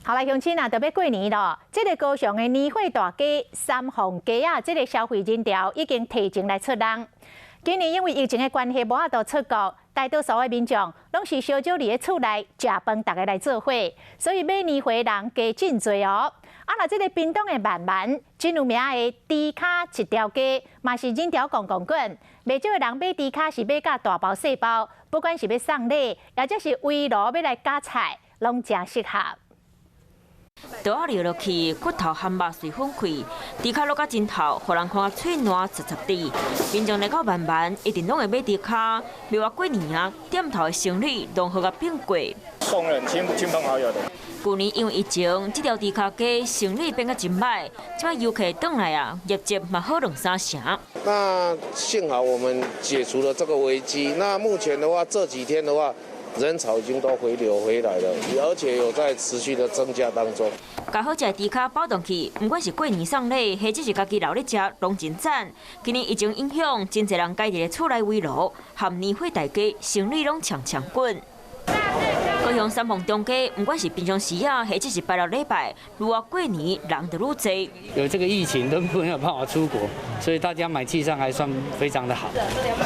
好啦，乡亲啊，就要过年咯。这个高雄的年货大街三凤街啊，这个消费人潮已经提前来出人。今年因为疫情的关系，无法度出国，大多数的民众拢是小少伫咧厝内食饭，大家来做伙，所以买年货的人加真多哦。啊，那这个屏东的慢慢真有名的猪脚一条街，嘛是人潮滚滚滚。袂少的人买猪脚是买甲大包细包，不管是要送礼，或者是围炉要来夹菜，拢真适合。 刀仔撩落去，骨头含肉水分开，猪脚落甲真透，互人看啊脆软实实地。民众来到慢慢，一定拢会买猪脚。另外过年啊，店头的生意融合甲变过。送人亲朋好友的。去年因为疫情，这条猪脚街生意变甲真歹，即摆游客转来啊，业绩嘛好2、3成。那幸好我们解除了这个危机。那目前的话，这几天的话。 人潮已经都回流回来了，而且有在持续的增加当中。搞好食的猪脚包动去，不管是过年送礼，或者是家己留咧食，拢真赞。今年疫情影响，真侪人家己咧厝内围炉，含年货大家生意拢强滚。 高雄三凤中街，不管是平常时啊，或者是拜六礼拜，如果过年人就愈多。有这个疫情都没有办法出国，所以大家买气上还算非常的好。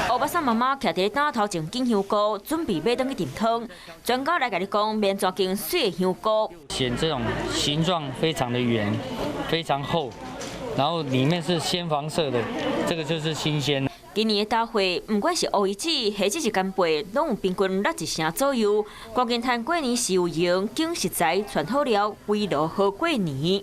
欧巴桑妈妈徛在担头前拣香菇，准备买回去炖汤。专家来甲你讲，免抓拣水的香菇。选这种形状非常的圆，非常厚，然后里面是鲜黄色的，这个就是新鲜。 今年的大会，不管是乌鱼子或者是干贝，拢有平均落1成左右。关键摊过年是有用，景实在，传好了，围炉好过年。